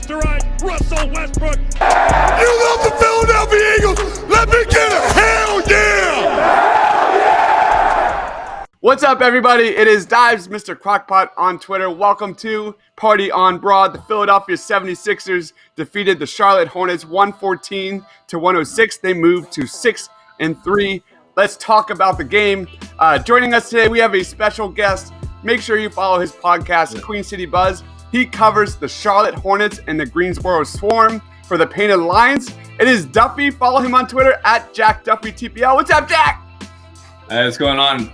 left to right. Russell Westbrook. You love the Philadelphia Eagles. Let me get a hell yeah! What's up, everybody? It is Deibs, Mr. Crockpot on Twitter. Welcome to Party on Broad. The Philadelphia 76ers defeated the Charlotte Hornets 114-106. They moved to 6-3. Let's talk about the game. Joining us today, we have a special guest. Make sure you follow his podcast, Queen City Buzz. He covers the Charlotte Hornets and the Greensboro Swarm for the Painted Lions. It is Duffy. Follow him on Twitter at JackDuffyTPL. What's up, Jack? Hey, what's going on?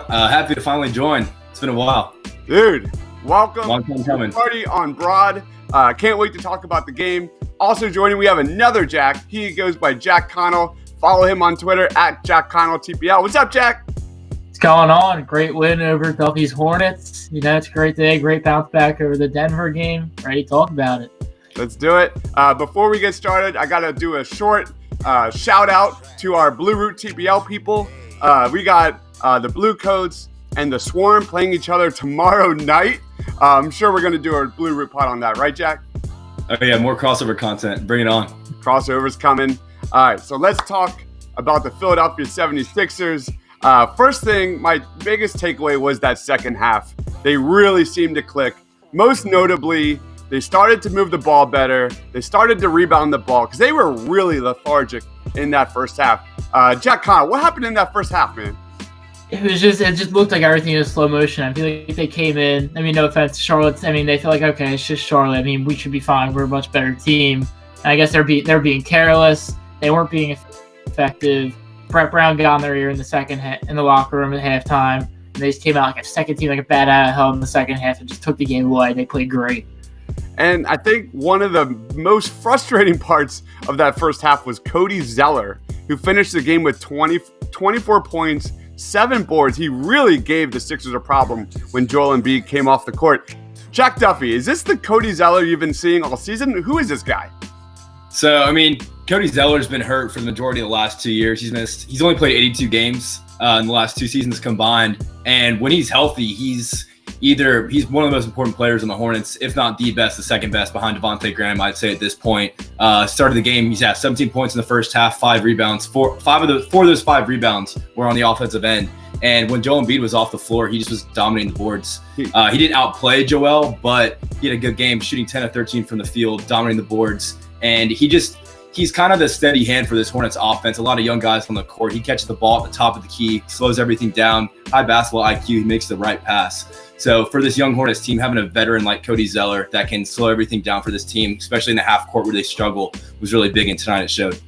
Happy to finally join. It's been a while. Dude, welcome. Long time coming. Party on Broad. Can't wait to talk about the game. Also joining, we have another Jack. He goes by Jack Connoll. Follow him on Twitter at JackConnellTPL. What's up, Jack? What's going on? Great win over Duffy's Hornets. You know, it's a great day. Great bounce back over the Denver game. Ready to talk about it. Let's do it. Before we get started, I got to do a short shout out to our Blue Root TPL people. We got the Blue Coats and the Swarm playing each other tomorrow night. I'm sure we're going to do our Blue Root pod on that, right, Jack? Oh, yeah, more crossover content. Bring it on. Crossovers coming. All right, so let's talk about the Philadelphia 76ers. First thing, my biggest takeaway was that second half. They really seemed to click. Most notably, they started to move the ball better. They started to rebound the ball because they were really lethargic in that first half. Jack Connoll, what happened in that first half, man? It just looked like everything was slow motion. I feel like they came in. I mean, no offense to Charlotte. I mean, they feel like, okay, it's just Charlotte. I mean, we should be fine. We're a much better team. And I guess they're being careless. They weren't being effective. Brett Brown got on their ear in the locker room at halftime. And they just came out like a second team, like a bat out of hell in the second half, and just took the game away. They played great. And I think one of the most frustrating parts of that first half was Cody Zeller, who finished the game with 24 points, 7 boards. He really gave the Sixers a problem when Joel Embiid came off the court. Jack Duffy, is this the Cody Zeller you've been seeing all season? Who is this guy? So, I mean, Cody Zeller's been hurt for the majority of the last 2 years. He's only played 82 games in the last 2 seasons combined. And when he's healthy, he's one of the most important players on the Hornets, if not the best, the second best behind Devontae Graham, I'd say at this point. Started the game, he's had 17 points in the first half, 5 rebounds. Four of those 5 rebounds were on the offensive end. And when Joel Embiid was off the floor, he just was dominating the boards. He didn't outplay Joel, but he had a good game, shooting 10 of 13 from the field, dominating the boards. And he's kind of the steady hand for this Hornets offense. A lot of young guys on the court. He catches the ball at the top of the key, slows everything down, high basketball IQ, he makes the right pass. So for this young Hornets team, having a veteran like Cody Zeller that can slow everything down for this team, especially in the half court where they struggle, was really big, and tonight it showed.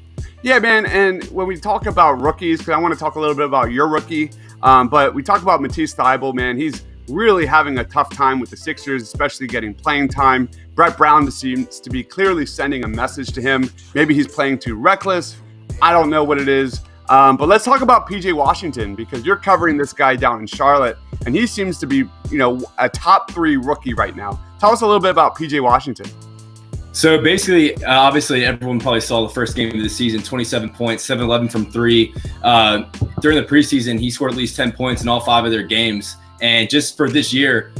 Yeah, man, and when we talk about rookies, because I want to talk a little bit about your rookie, but we talk about Matisse Thybulle, man, he's really having a tough time with the Sixers, especially getting playing time. Brett Brown seems to be clearly sending a message to him. Maybe he's playing too reckless. I don't know what it is. But let's talk about PJ Washington, because you're covering this guy down in Charlotte, and he seems to be, a top 3 rookie right now. Tell us a little bit about PJ Washington. So basically, obviously, everyone probably saw the first game of the season, 27 points, 7-11 from 3. During the preseason, he scored at least 10 points in all 5 of their games. And just for this year,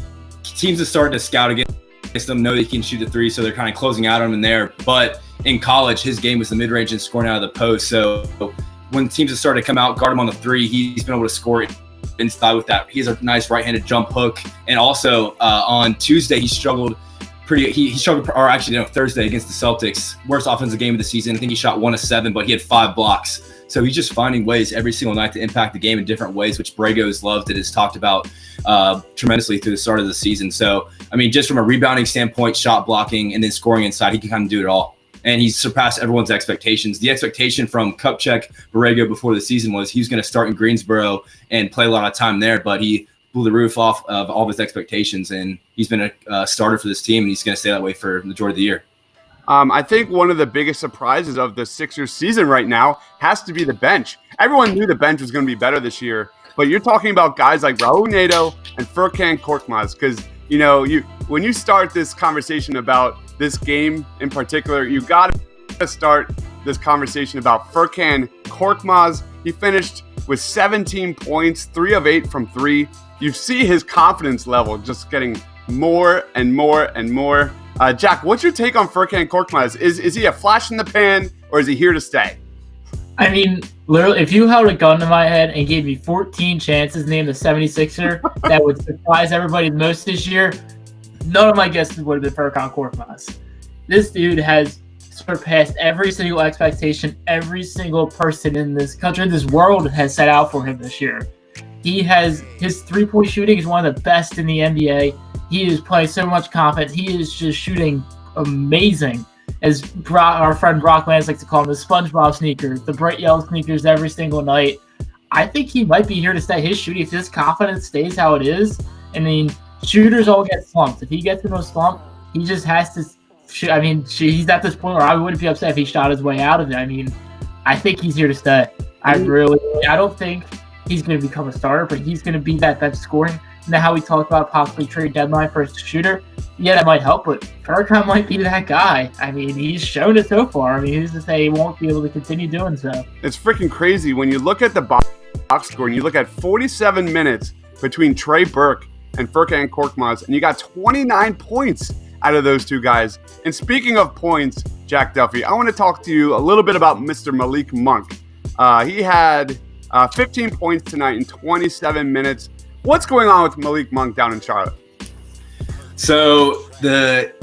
teams have started to scout against them, know they can shoot the 3, so they're kind of closing out on him there. But in college, his game was the mid-range and scoring out of the post. So when teams have started to come out, guard him on the 3, he's been able to score inside with that. He has a nice right-handed jump hook. And also on Tuesday, he struggled Thursday against the Celtics. Worst offensive game of the season. I think he shot 1 of 7, but he had 5 blocks. So he's just finding ways every single night to impact the game in different ways, which Brago has loved and has talked about tremendously through the start of the season. So, I mean, just from a rebounding standpoint, shot blocking, and then scoring inside, he can kind of do it all. And he's surpassed everyone's expectations. The expectation from Kupchak, Borrego before the season was he was going to start in Greensboro and play a lot of time there, but he blew the roof off of all of his expectations, and he's been a starter for this team, and he's going to stay that way for the majority of the year. I think one of the biggest surprises of the Sixers season right now has to be the bench. Everyone knew the bench was going to be better this year, but you're talking about guys like Raul Neto and Furkan Korkmaz, because when you start this conversation about this game in particular, you got to start this conversation about Furkan Korkmaz. He finished with 17 points, 3 of 8 from 3. You see his confidence level just getting more and more and more. Jack, what's your take on Furkan Korkmaz? Is he a flash in the pan, or is he here to stay? I mean, literally, if you held a gun to my head and gave me 14 chances to name the 76er that would surprise everybody the most this year, none of my guesses would have been Furkan Korkmaz. This dude has surpassed every single expectation every single person in this country, this world has set out for him this year. His three-point shooting is one of the best in the NBA. He is playing so much confidence. He is just shooting amazing. As our friend Brock Lance likes to call them, the SpongeBob sneakers, the bright yellow sneakers every single night. I think he might be here to stay. His shooting, if his confidence stays how it is, I mean, shooters all get slumped. If he gets in a slump, he just has to shoot. I mean, he's at this point where I wouldn't be upset if he shot his way out of it. I mean, I think he's here to stay. I don't think he's going to become a starter, but he's going to be that bench scoring. Now, how we talked about possibly trade deadline for a shooter, yeah, that might help, but Furkan might be that guy. I mean, he's shown it so far. I mean, who's to say he won't be able to continue doing so? It's freaking crazy when you look at the box score and you look at 47 minutes between Trey Burke and Furkan Korkmaz, and you got 29 points out of those two guys. And speaking of points, Jack Duffy, I want to talk to you a little bit about Mr. Malik Monk. He had 15 points tonight in 27 minutes. What's going on with Malik Monk down in Charlotte? So the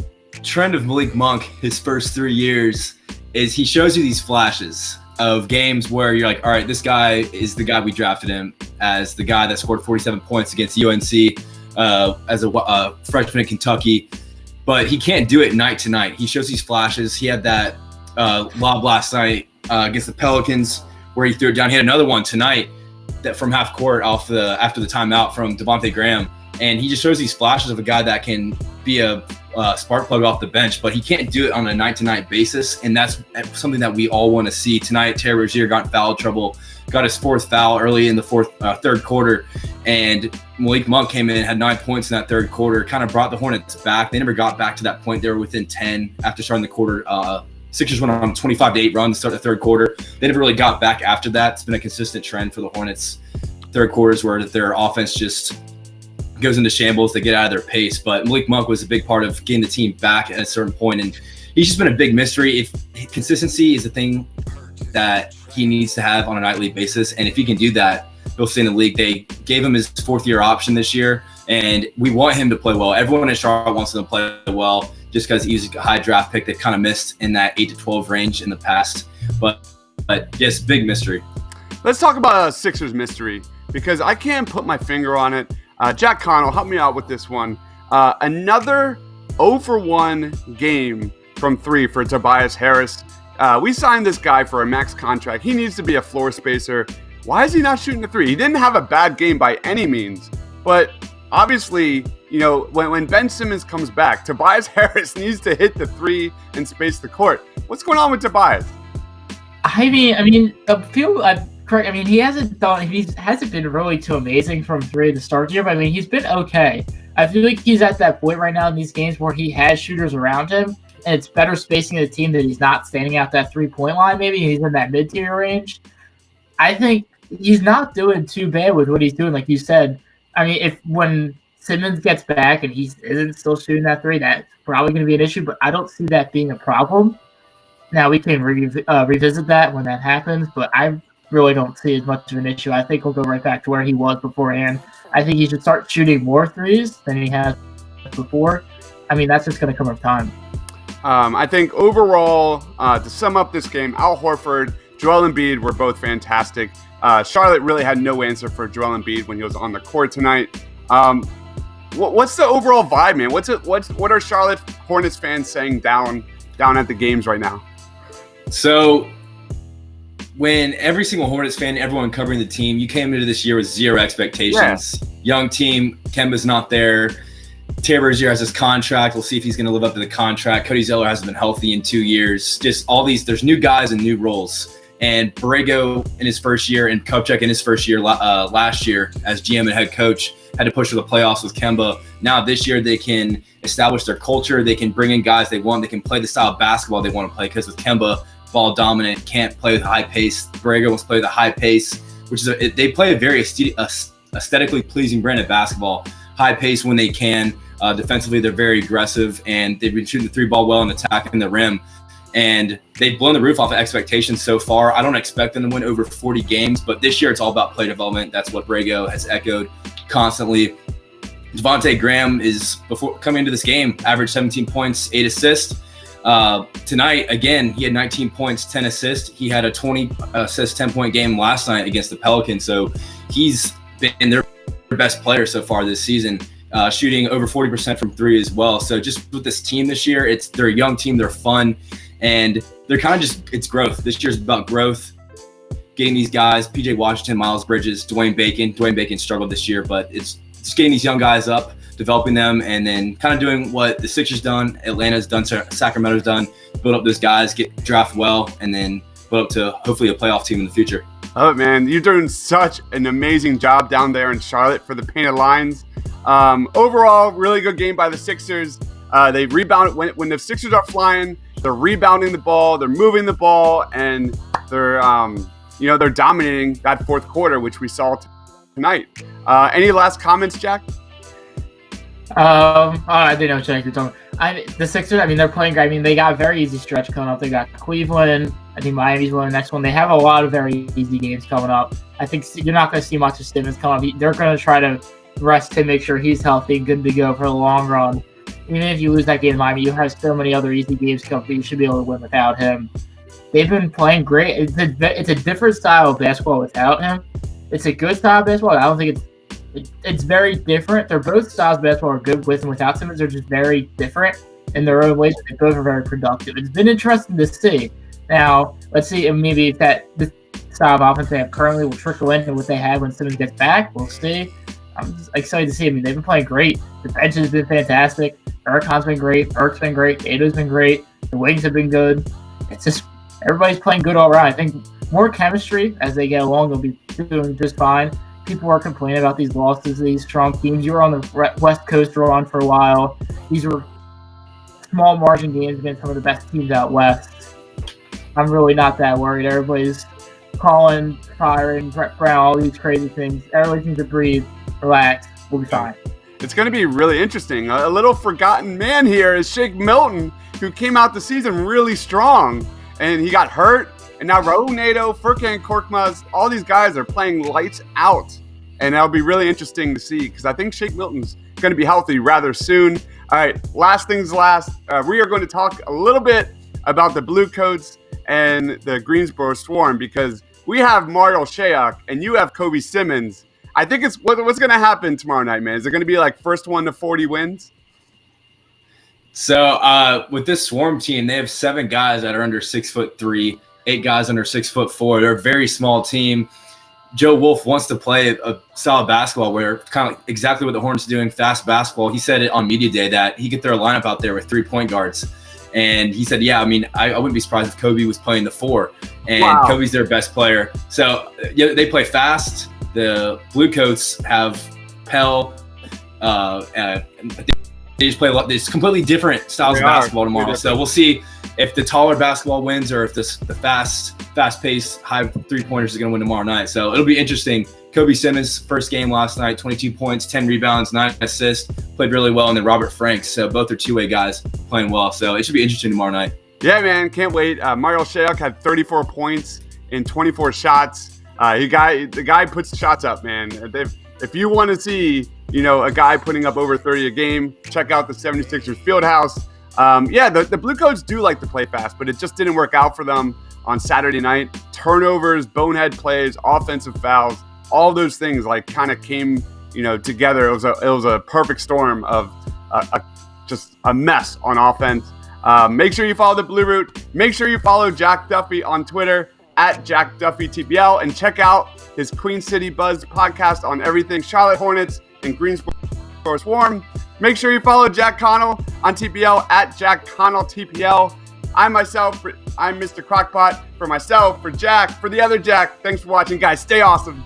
trend of Malik Monk, his first 3 years, is he shows you these flashes of games where you're like, all right, this guy is the guy we drafted him as the guy that scored 47 points against UNC as a freshman in Kentucky. But he can't do it night to night. He shows these flashes. He had that lob last night against the Pelicans where he threw it down. He had another one tonight that from half court after the timeout from Devontae Graham. And he just shows these flashes of a guy that can be a spark plug off the bench, but he can't do it on a night-to-night basis. And that's something that we all want to see. Tonight, Terry Rozier got in foul trouble, got his fourth foul early in the third quarter. And Malik Monk came in and had 9 points in that third quarter, kind of brought the Hornets back. They never got back to that point. They were within 10 after starting the quarter. Sixers went on a 25-8 run to start the third quarter. They never really got back after that. It's been a consistent trend for the Hornets. Third quarters where their offense just goes into shambles. They get out of their pace. But Malik Monk was a big part of getting the team back at a certain point, and he's just been a big mystery. If consistency is the thing that he needs to have on a nightly basis, and if he can do that, he'll stay in the league. They gave him his fourth-year option this year, and we want him to play well. Everyone in Charlotte wants him to play well just because he's a high draft pick. They've kind of missed in that 8 to 12 range in the past. But yes, big mystery. Let's talk about a Sixers mystery because I can't put my finger on it. Jack Connoll, help me out with this one. Another 0-for-1 game from 3 for Tobias Harris. We signed this guy for a max contract. He needs to be a floor spacer. Why is he not shooting the 3? He didn't have a bad game by any means, but obviously, you know, when Ben Simmons comes back, Tobias Harris needs to hit the 3 and space the court. What's going on with Tobias? I mean, correct. I mean, he hasn't been really too amazing from 3 to start the year, but I mean, he's been okay. I feel like he's at that point right now in these games where he has shooters around him, and it's better spacing of the team that he's not standing out that 3-point line. Maybe he's in that mid-tier range. I think he's not doing too bad with what he's doing, like you said. I mean, when Simmons gets back and he isn't still shooting that 3, that's probably going to be an issue, but I don't see that being a problem. Now, we can revisit that when that happens, but I really don't see as much of an issue. I think he'll go right back to where he was beforehand. I think he should start shooting more 3s than he has before. I mean, that's just going to come with time. I think overall, to sum up this game, Al Horford, Joel Embiid were both fantastic. Charlotte really had no answer for Joel Embiid when he was on the court tonight. What's the overall vibe, man? What are Charlotte Hornets fans saying down at the games right now? So when every single Hornets fan, everyone covering the team, you came into this year with zero expectations. Yeah. Young team, Kemba's not there. Terry Rozier has his contract. We'll see if he's going to live up to the contract. Cody Zeller hasn't been healthy in 2 years. Just all these, there's new guys and new roles. And Borrego in his first year and Kupchak in his first year last year as GM and head coach had to push for the playoffs with Kemba. Now this year they can establish their culture. They can bring in guys they want. They can play the style of basketball they want to play because with Kemba, ball dominant, can't play with high pace. Borrego wants to play with a high pace, which is they play a very aesthetically pleasing brand of basketball. High pace when they can, Defensively, they're very aggressive, and they've been shooting the 3-ball well and attacking the rim. And they've blown the roof off of expectations so far. I don't expect them to win over 40 games, but this year it's all about play development. That's what Brago has echoed constantly. Devontae Graham is, before coming into this game, averaged 17 points, 8 assists. Tonight, again, he had 19 points, 10 assists. He had a 20 assist, 10-point game last night against the Pelicans. So he's been their best player so far this season, shooting over 40% from 3 as well. So just with this team this year, they're a young team, they're fun, and they're kind of it's growth. This year's about growth, getting these guys, PJ Washington, Miles Bridges, Dwayne Bacon. Dwayne Bacon struggled this year, but it's just getting these young guys up, developing them, and then kind of doing what the Sixers done, Atlanta's done, Sacramento's done, build up those guys, get draft well, and then build up to hopefully a playoff team in the future. Oh, man, you're doing such an amazing job down there in Charlotte for the Painted Lines. Overall, really good game by the Sixers. They rebound when the Sixers are flying. They're rebounding the ball, they're moving the ball, and they're they're dominating that fourth quarter, which we saw tonight. Any last comments, Jack? I didn't know what you're talking. The Sixers, they're playing great. They got a very easy stretch coming up. They got Cleveland. I think Miami's winning the next one. They have a lot of very easy games coming up. I think you're not going to see much of Simmons come up. They're going to try to rest him, make sure he's healthy, good to go for the long run. Even if you lose that game in Miami, you have so many other easy games coming up that you should be able to win without him. They've been playing great. It's a different style of basketball without him. It's a good style of basketball. I don't think it's very different. They're both styles of basketball are good with and without Simmons. They're just very different in their own ways, but they both are very productive. It's been interesting to see. Now, let's see if maybe this style of offense they have currently will trickle into what they have when Simmons gets back. We'll see. I'm just excited to see. They've been playing great. The bench has been fantastic. Erkan's been great. Erk's been great. Ato's been great. The wings have been good. It's just everybody's playing good all around. I think more chemistry as they get along. They'll be doing just fine. People are complaining about these losses to these strong teams. You were on the West Coast run for a while. These were small margin games against some of the best teams out West. I'm really not that worried. Everybody's calling, firing, Brett Brown, all these crazy things. Everybody needs to breathe, relax. We'll be fine. It's going to be really interesting. A little forgotten man here is Shake Milton, who came out the season really strong, and he got hurt. And now Raul Neto, Furkan Korkmaz, all these guys are playing lights out. And that'll be really interesting to see because I think Shake Milton's going to be healthy rather soon. All right, last things last. We are going to talk a little bit about the Blue Coats and the Greensboro Swarm because we have Mario Shayok and you have Kobe Simmons. I think it's what's going to happen tomorrow night, man. Is it going to be like first one to 40 wins? So with this Swarm team, they have 7 guys that are under 6'3", 8 guys under 6'4". They're a very small team. Joe Wolf wants to play a solid basketball where kind of exactly what the Hornets are doing, fast basketball. He said it on media day that he could throw a lineup out there with 3 point guards. And he said, I wouldn't be surprised if Kobe was playing the 4. And wow. Kobe's their best player. So they play fast. The Blue Coats have Pell. They just play this completely different styles of basketball tomorrow. So we'll see if the taller basketball wins or if the fast-paced, high three-pointers are going to win tomorrow night. So it'll be interesting. Kobe Simmons, first game last night, 22 points, 10 rebounds, 9 assists, played really well. And then Robert Franks, so both are two-way guys playing well. So it should be interesting tomorrow night. Yeah, man, can't wait. Mario Shayok had 34 points in 24 shots. The guy puts shots up, man. If you want to see, a guy putting up over 30 a game, check out the 76ers Fieldhouse. The Blue Coats do like to play fast, but it just didn't work out for them on Saturday night. Turnovers, bonehead plays, offensive fouls, all those things kind of came, together. It was a perfect storm of just a mess on offense. Make sure you follow the Blue Root. Make sure you follow Jack Duffy on Twitter @JackDuffyTPL and check out his Queen City Buzz podcast on everything Charlotte Hornets and Greensboro Swarm. Make sure you follow Jack Connoll on TPL @JackConnellTPL. I'm Mr. Crockpot. For myself, for Jack, for the other Jack. Thanks for watching, guys. Stay awesome.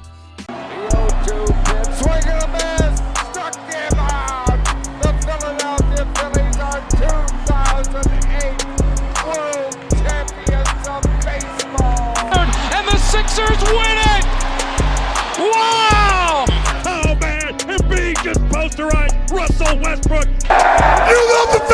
Sixers win it! Wow! Oh, man, and being just posterized, Russell Westbrook. You love the